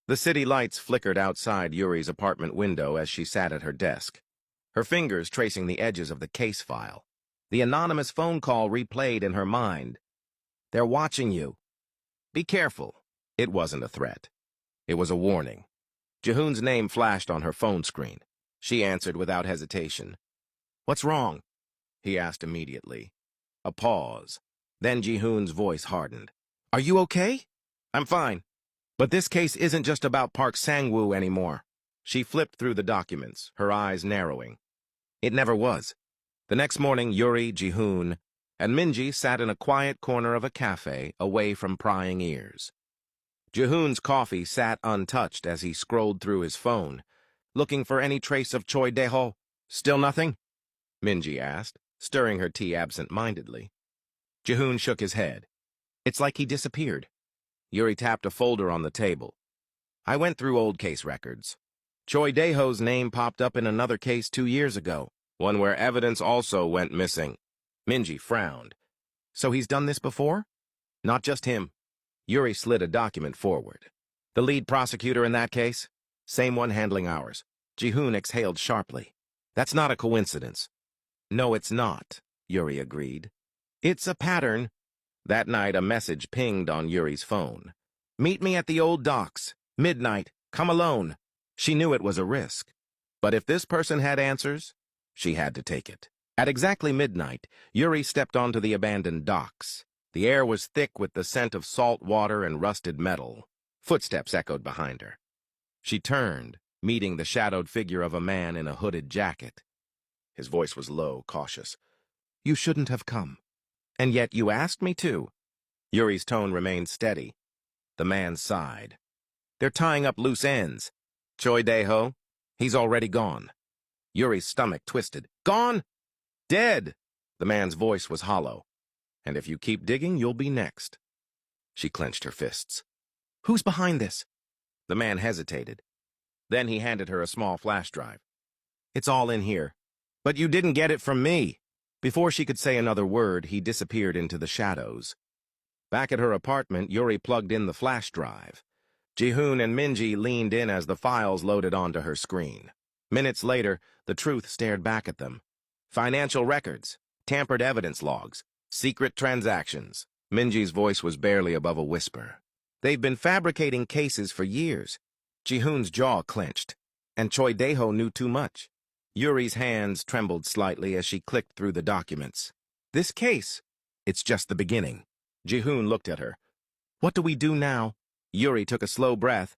The city lights flickered outside Yuri's apartment window as she sat at her desk, her fingers tracing the edges of the case file. The anonymous phone call replayed in her mind. "They're watching you. Be careful." It wasn't a threat. It was a warning. Jihoon's name flashed on her phone screen. She answered without hesitation. "What's wrong?" he asked immediately. A pause. Then Jihoon's voice hardened. "Are you okay?" "I'm fine. But this case isn't just about Park Sang-woo anymore." She flipped through the documents, her eyes narrowing. It never was. The next morning, Yuri, Jihoon, and Minji sat in a quiet corner of a cafe, away from prying ears. Jihoon's coffee sat untouched as he scrolled through his phone, looking for any trace of Choi Dae-ho. "Still nothing?" Minji asked, stirring her tea absent-mindedly. Jihoon shook his head. "It's like he disappeared." Yuri tapped a folder on the table. "I went through old case records. Choi Dae-ho's name popped up in another case 2 years ago, one where evidence also went missing." Minji frowned. "So he's done this before?" "Not just him." Yuri slid a document forward. "The lead prosecutor in that case? Same one handling ours." Jihoon exhaled sharply. "That's not a coincidence." "No, it's not," Yuri agreed. "It's a pattern." That night, a message pinged on Yuri's phone. "Meet me at the old docks. Midnight. Come alone." She knew it was a risk. But if this person had answers, she had to take it. At exactly midnight, Yuri stepped onto the abandoned docks. The air was thick with the scent of salt water and rusted metal. Footsteps echoed behind her. She turned, meeting the shadowed figure of a man in a hooded jacket. His voice was low, cautious. "You shouldn't have come. And yet you asked me to." Yuri's tone remained steady. The man sighed. "They're tying up loose ends. Choi Dae-ho, he's already gone." Yuri's stomach twisted. "Gone? Dead!" The man's voice was hollow. "And if you keep digging, you'll be next." She clenched her fists. "Who's behind this?" The man hesitated. Then he handed her a small flash drive. "It's all in here. But you didn't get it from me." Before she could say another word, he disappeared into the shadows. Back at her apartment, Yuri plugged in the flash drive. Jihoon and Minji leaned in as the files loaded onto her screen. Minutes later, the truth stared back at them. Financial records, tampered evidence logs, secret transactions. Minji's voice was barely above a whisper. "They've been fabricating cases for years." Jihoon's jaw clenched, and Choi Dae-ho knew too much. Yuri's hands trembled slightly as she clicked through the documents. "This case, it's just the beginning." Jihoon looked at her. "What do we do now?" Yuri took a slow breath,